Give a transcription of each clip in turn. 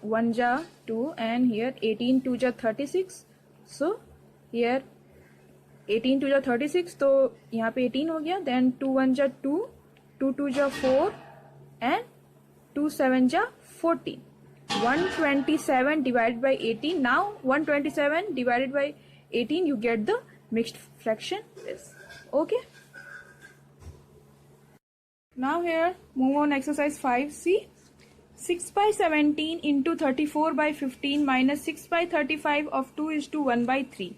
1 ja 2 and here 18 2 ja 36. So here 18 2 ja 36, तो यहाँ पे 18 हो गया. Then 2 1 ja 2, 2 2 ja 4 and 2 7 ja 14. 127 divided by 18. Now 127 divided by 18, you get the mixed fraction is. Okay. Now here move on exercise 5c. 6 by 17 into 34 by 15 minus 6 by 35 of 2 is to 1 by 3.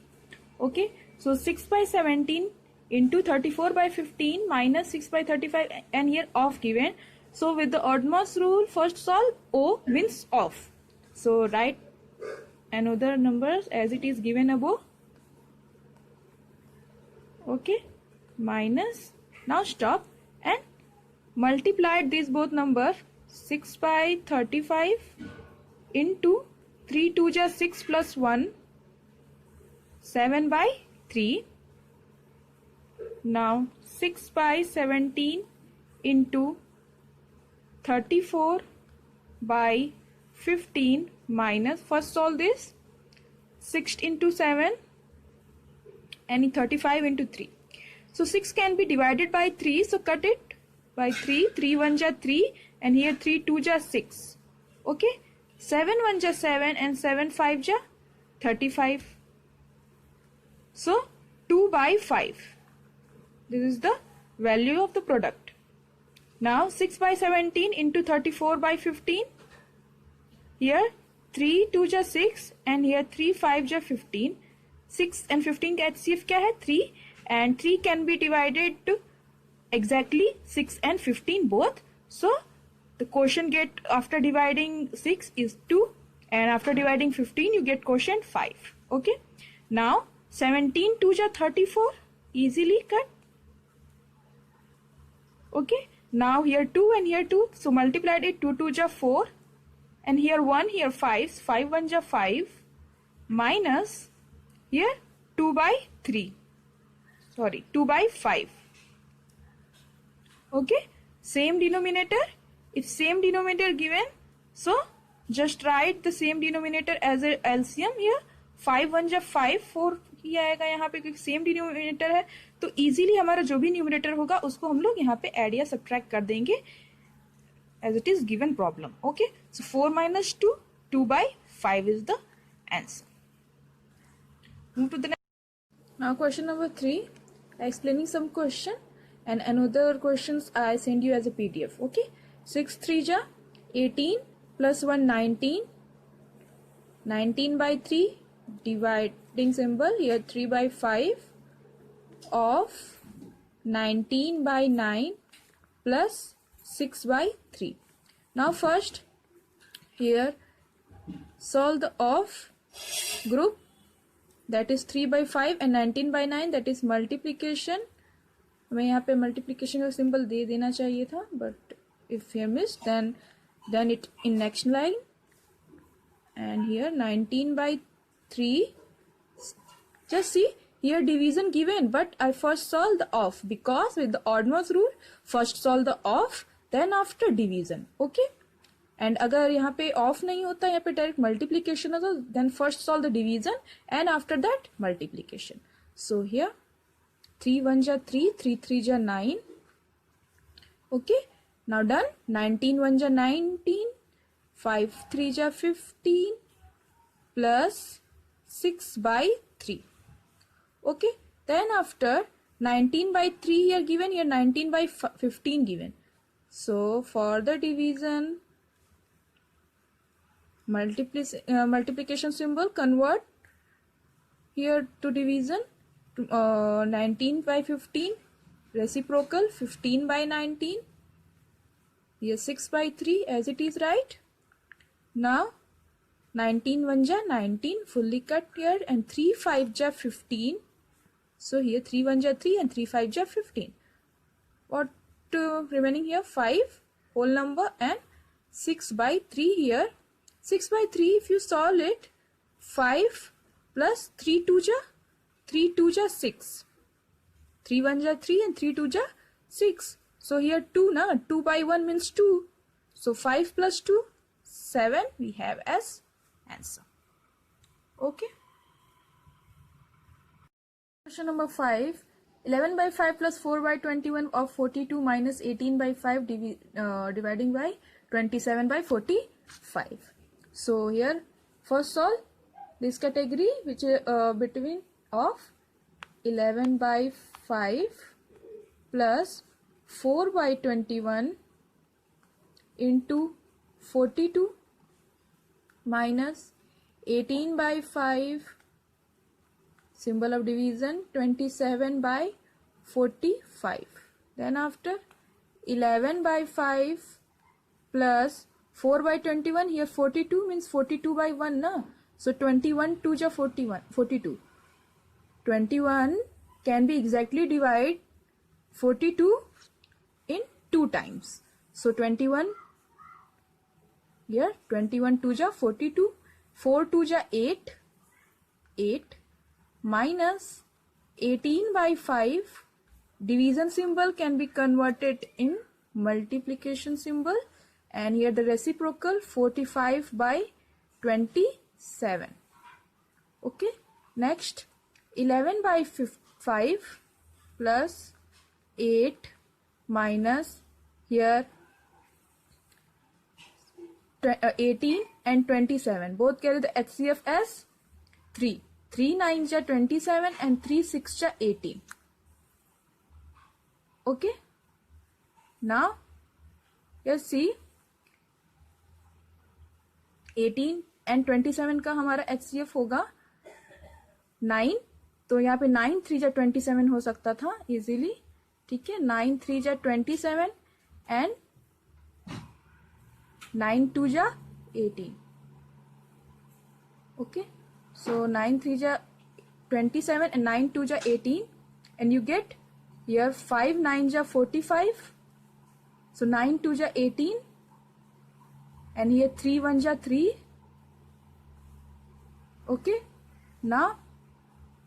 Okay, so 6 by 17 into 34 by 15 minus 6 by 35, and here off given. So with the oddmost rule, first solve O means off. So write another numbers as it is given above. Okay, minus, now stop and multiply these both numbers. 6 by 35 into 3 2 ja 6 plus 1, 7 by 3. Now 6 by 17 into 34 by 15 minus, first solve this, 6 into 7 and 35 into 3. So 6 can be divided by 3, so cut it by 3. 3 1 ja 3 and here 3 2 ja 6. Okay, 7 1 ja 7 and 7 5 ja 35. So 2 by 5. This is the value of the product. Now 6 by 17 into 34 by 15. Here 3 2 ja 6 and here 3 5 ja 15. 6 and 15 का HCF क्या है? 3, and 3 can be divided to exactly 6 and 15 both. So the quotient get after dividing 6 is 2, and after dividing 15 you get quotient 5. Okay, now 17 2 ja 34, easily cut. Okay, now here 2 and here 2, so multiplied it. 2 2 ja 4 and here 1, here 5, 5 1 ja 5 minus here 2 by 3, sorry 2 by 5. Okay, same denominator. If same denominator given, so just write the same denominator as a LCM here. 5 1 जा 5, 4 ही आएगा यहाँ पे क्योंकि same denominator है, तो easily हमारा जो भी न्यूमरेटर होगा उसको हम लोग यहाँ पे ऐड या सब्ट्रैक्ट कर देंगे as it is given problem. Okay, so 4 minus 2, 2 by 5 is the answer. Move to the next. Now question number 3, explaining some question and another questions I send you as a PDF. Okay, 6 3 ja 18 plus 1 19, 19 by 3, dividing symbol here 3 by 5 of 19 by 9 plus 6 by 3. Now first here solve the off group, that is 3 by 5 and 19 by 9, that is multiplication. हमें यहाँ पे multiplication का symbol दे देना चाहिए था, but if here missed, then it in next line. And here 19 by 3, just see here division given, but I first solve the off because with the oddmost rule first solve the off then after division. Okay, and अगर यहाँ पे off नहीं होता, यहाँ पे direct multiplication होता, then first solve the division and after that multiplication. So here 3 1 ja 3, 3 3 ja 9. Okay, now done. 19 1 ja 19, 5 3 ja 15 plus 6 by 3. Okay, then after 19 by 3 here given, here 19 by 15 given. So for the division, multiplication symbol convert here to division. 19 by 15 reciprocal, 15 by 19, here 6 by 3 as it is, right? Now 19 1 ja 19, fully cut here, and 3 5 ja 15. So here 3 1 ja 3 and 3 5 ja 15. What remaining here? 5 whole number and 6 by 3 here. 6 by 3 if you solve it, 5 plus 3 2 ja 3 2 ja 6, 3 1 ja 3 and 3 2 ja 6. So here 2 na, 2 by 1 means 2. So 5 plus 2, 7 we have as answer. Okay. Question number 5. 11 by 5 plus 4 by 21 of 42 minus 18 by 5 dividing by 27 by 45. So here first solve this category, which is between of 11 by 5 plus 4 by 21 into 42 minus 18 by 5, symbol of division, 27 by 45. Then after 11 by 5 plus 4 by 21, here 42 means 42 by 1, na? So 21 2 ja 42. 21 can be exactly divided 42 in 2 times. So 21, here 21 2 ja 42, 4 2 ja 8, 8 minus 18 by 5, division symbol can be converted in multiplication symbol, and here the reciprocal 45 by 27. Okay, next 11 by 5 plus 8 minus here 18 and 27, both carry the HCF as 3. 3 9 ja 27 and 3 6 ja 18. Okay, now here see 18 and 27 का हमारा HCF होगा 9, तो यहाँ पे 9 3 जा 27 हो सकता था इजीली, ठीक है. 9 3 जा 27 and 9 2 जा 18. Okay, so 9 3 ja 27 and 9 2 ja 18, and you get here 5 9 ja 45. So 9 2 ja 18, and here 3 1 ja 3. Okay, now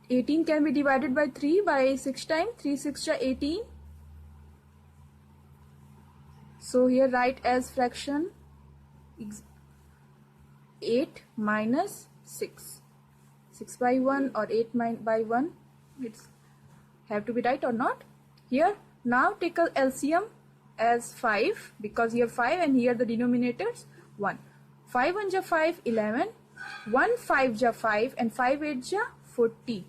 18 can be divided by 3 by 6 times. 3 6 ja 18. So here write as fraction 8 minus 6. 6 by 1 or 8 by 1, it's have to be right or not. Here now take a LCM as 5, because here 5 and here the denominators 1. 5 1 ja 5, 11. 1 5 ja 5 and 5 8 ja 40.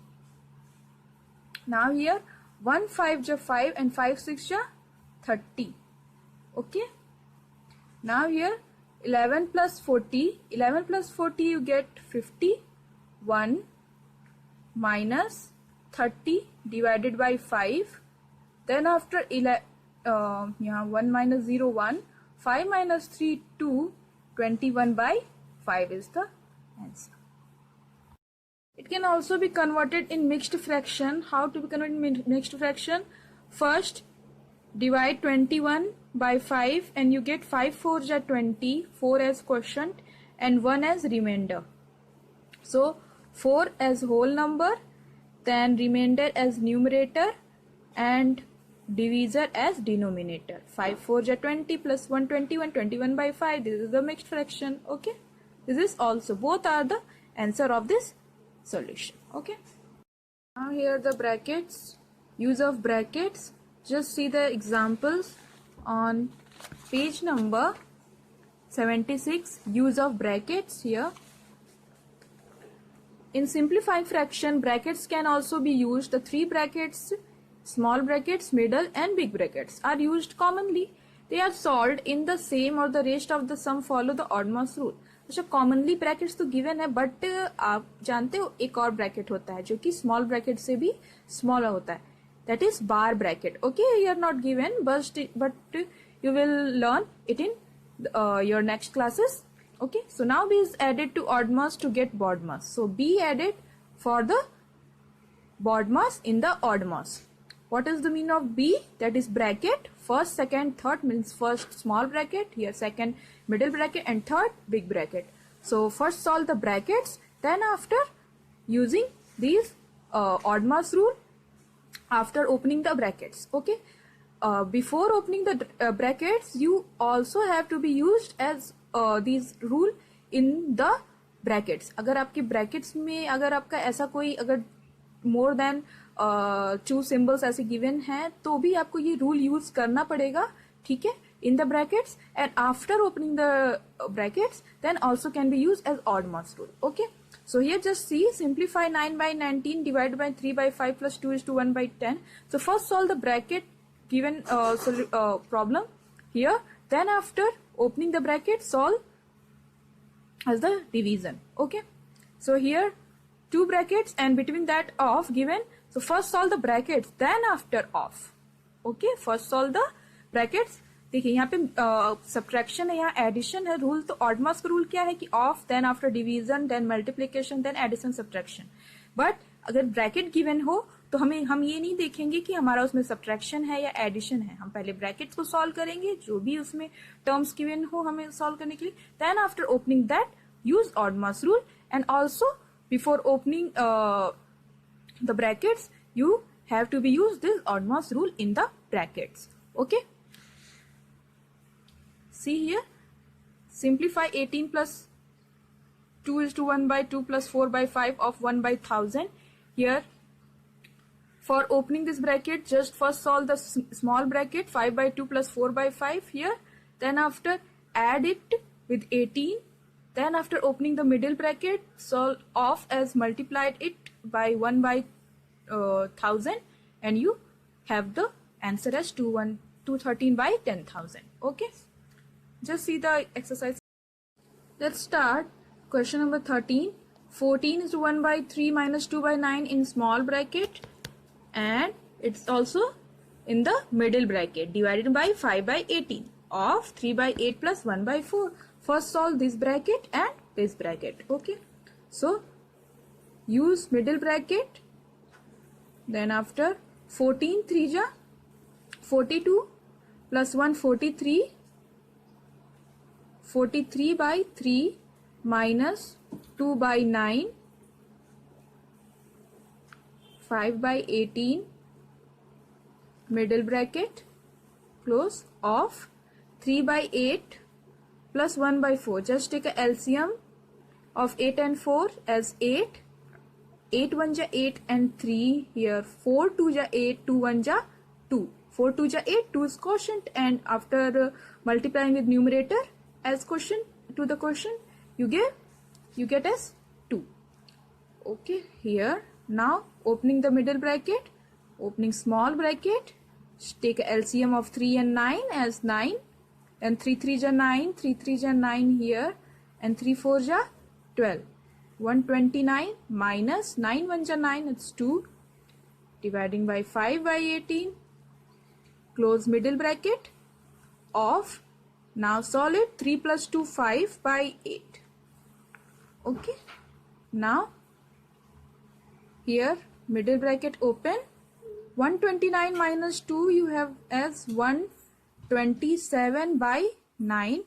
Now here 1 5 ja 5 and 5 6 ja 30. Okay, now here 11 plus 40, 11 plus 40 you get 50. 1 minus 30 divided by 5. Then after 1 minus 0 1, 5 minus 3 2, 21 by 5 is the answer. It can also be converted in mixed fraction. How to be converted in mixed fraction? First divide 21 by 5 and you get 5 4 ja 20, 4 as quotient and 1 as remainder. So 4 as whole number, then remainder as numerator and divisor as denominator. 5 4 ja 20 plus 1 21, 21 by 5. This is the mixed fraction. Okay, this is also, both are the answer of this solution. Okay, now here the brackets, use of brackets. Just see the examples on page number 76. Use of brackets here. In simplifying fraction, brackets can also be used. The 3 brackets, small brackets, middle and big brackets are used commonly. They are solved in the same or the rest of the sum follow the oddmost rule. अच्छा, commonly brackets तो given है, but आप जानते हो एक और bracket होता है जो कि स्मॉल ब्रैकेट से भी स्मॉलर होता है, that is bar bracket. Okay, you are not given but you will learn it in your next classes. Okay, so now b is added to oddmost to get BODMAS. So b added for the BODMAS in the oddmost. What is the meaning of b? That is bracket. First, second, third means first small bracket, here second middle bracket and third big bracket. So first solve the brackets, then after using these oddmost rule after opening the brackets. Okay, before opening the brackets, you also have to be used as this rule in the brackets. अगर आपके brackets में अगर आपका ऐसा कोई अगर more than 2 symbols ऐसे given है तो भी आपको ये रूल यूज करना पड़ेगा. ठीक है, in the brackets, and after opening the brackets then also can be used as odd mods rule. Okay, so here just see, simplify 9 by 19 divided by 3 by 5 plus 2 is to 1 by 10. So first solve the bracket given problem here, then after opening the bracket solve as the division. Okay, so here 2 brackets and between that off given, so first solve the brackets then after off. Okay, first solve the brackets. देखिए यहाँ पे subtraction है, यहाँ addition है. Rule तो odd mods का rule क्या है कि of, then after division, then multiplication, then addition, subtraction. But अगर ब्रैकेट गिवन हो तो हम ये नहीं देखेंगे कि हमारा उसमें सब्ट्रैक्शन है या एडिशन है. हम पहले ब्रैकेट्स को सॉल्व करेंगे, जो भी उसमें टर्म्स गिवन हो हमें सॉल्व करने के लिए. Then after opening that use BODMAS rule, and also before opening the brackets you have to be used this odd mods rule in the brackets. Okay, see here, simplify 18 plus 2 is to 1 by 2 plus 4 by 5 of 1 by 1000. Here for opening this bracket just first solve the small bracket 5 by 2 plus 4 by 5 here, then after add it with 18, then after opening the middle bracket solve off as multiplied it by 1 by 1000, and you have the answer as 213 by 10,000. Okay, just see the exercise. Let's start question number 13. 14 is to 1 by 3 minus 2 by 9 in small bracket, and it's also in the middle bracket divided by 5 by 18 of 3 by 8 plus 1 by 4. First solve this bracket and this bracket. Okay, so use middle bracket. Then after 14 3 ja 42 plus 1 43, 43 by 3 minus 2 by 9, 5 by 18 middle bracket close of 3 by 8 plus 1 by 4. Just take a LCM of 8 and 4 as 8. 8 1 ja 8 and 3 here. 4 2 ja 8, 2 1 ja 2. 4 2 ja 8, 2 is quotient, and after multiplying with numerator as quotient to the quotient you get as 2. Okay, here now opening the middle bracket, opening small bracket, take a LCM of 3 and 9 as 9, and 3 3 ja 9, 3 3 ja 9 here, and 3 4 ja 12. 129 minus 9 1 ja 9, it's 2, dividing by 5 by 18, close middle bracket of, now solve it, 3 plus 2 5 by 8. Okay, now here middle bracket open, 129 minus 2 you have as 127 by 9.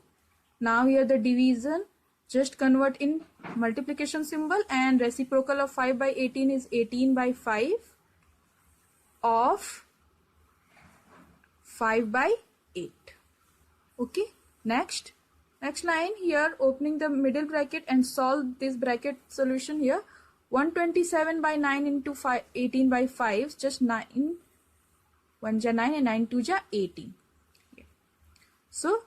Now here the division, just convert in multiplication symbol, and reciprocal of 5 by 18 is 18 by 5 of 5 by 8. Okay, next line here, opening the middle bracket and solve this bracket solution here. 127 by 9 into 18 by 5, just 9 1 ja 9 and 9 2 ja 18. So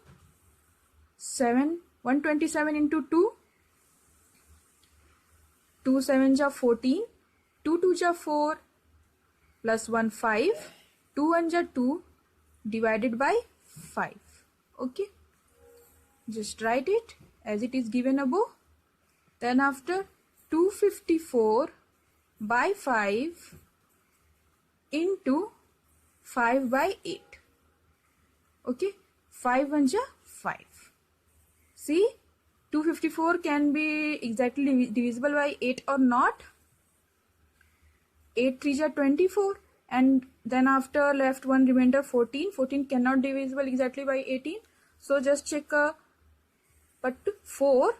127 into 2, 2 7 ja 14, 2 2 ja 4 plus 1 5, 2 1 ja 2 divided by 5. Okay, just write it as it is given above. Then after 254 by 5 into 5 by 8. Okay, 5 1 ja 5. See, 254 can be exactly divisible by 8 or not. 8 3 ja 24, and then after left one remainder 14. 14 cannot divisible exactly by 18. So just check but 4.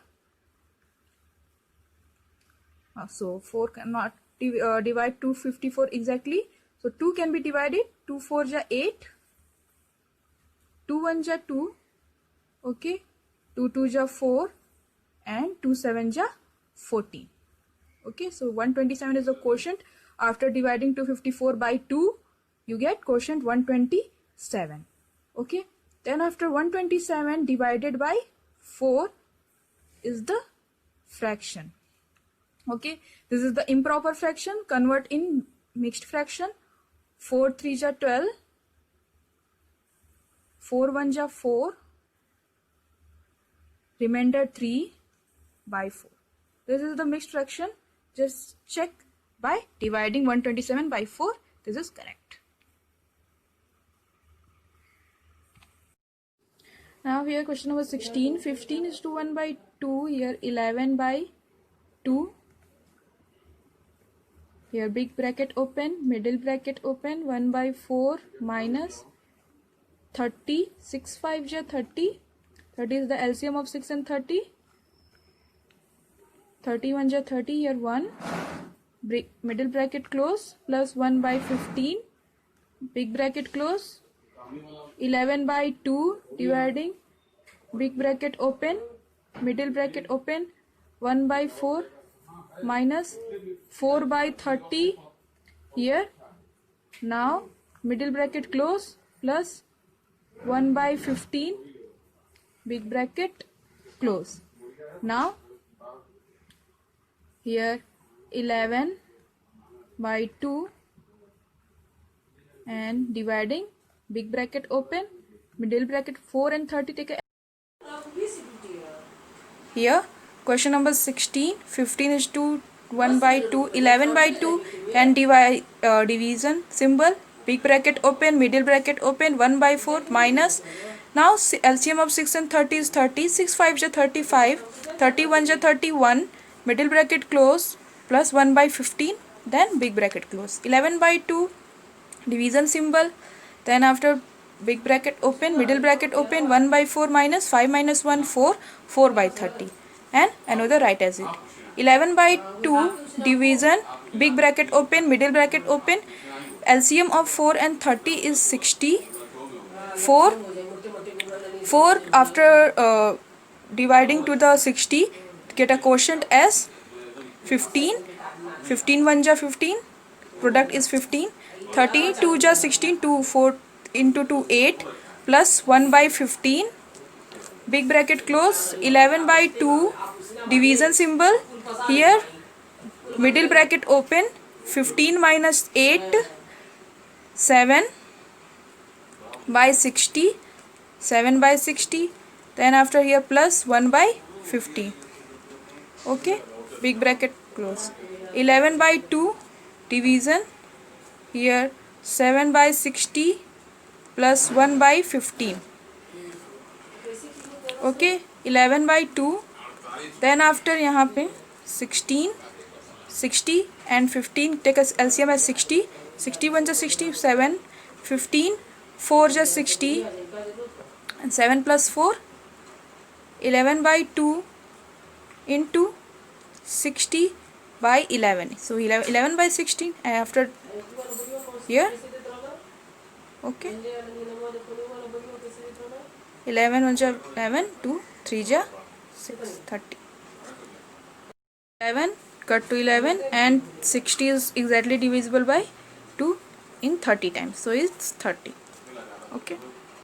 So 4 cannot divide 254 exactly. So 2 can be divided. 2 4 ja 8. 2 1 ja 2. Okay. 2 2 ja 4 and 2 7 ja 14. Okay, so 127 is the quotient. After dividing 254 by 2, you get quotient 127. Okay, then after 127 divided by 4 is the fraction. Okay, this is the improper fraction. Convert in mixed fraction. 4 3 ja 12, 4 1 ja 4, remainder 3 by 4. This is the mixed fraction. Just check by dividing 127 by 4. This is correct. Now here question number 16. 15 is to 1 by 2. Here 11 by 2. Here big bracket open, middle bracket open, 1 by 4 minus 30. 6 5 ja 30. 30 is the LCM of 6 and 30. 31 ja 30. Here 1. Middle bracket close, plus 1 by 15. Big bracket close. 11 by 2 dividing, big bracket open, middle bracket open, 1 by 4 minus 4 by 30 here. Now middle bracket close, plus 1 by 15, big bracket close. Now here 11 by 2 and dividing, big bracket open, middle bracket 4 and 30 take a. Here question number 16. 15 is to 1 by 2, 11 by 2 and division symbol, big bracket open, middle bracket open, 1 by 4 minus. Now LCM of 6 and 30 is 30. 6 5 ja 35, 31 ja 31, middle bracket close, plus 1 by 15, then big bracket close. 11 by 2 division symbol, then after big bracket open, middle bracket open, 1 by 4 minus 5 minus 1 4, 4 by 30 and another write as it. 11 by 2 division, big bracket open, middle bracket open, LCM of 4 and 30 is 60. 4 after dividing to the 60 get a quotient as 15. 15 1 ja 15, product is 15. 30 2 ja 16, 2 4 into 2 8, plus 1 by 15, big bracket close. 11 by 2 division symbol, here middle bracket open, 15 minus 8, 7 by 60, 7 by 60, then after here plus 1 by 50. Okay, big bracket close. 11 by 2 division, here 7 by 60 plus 1 by 15. Okay, 11 by 2, then after यहाँ पे 16, 60 and 15 take as LCM as 60. 61 ja 60, 7, 15, 4 ja 60 and 7 plus 4, 11 by 2 into 60 by 11. So 11 by 16 and after here. Okay, 11 1 ja 11, 2 3 ja 6, 30. 11 cut to 11 and 60 is exactly divisible by 2 in 30 times, so it's 30. Okay.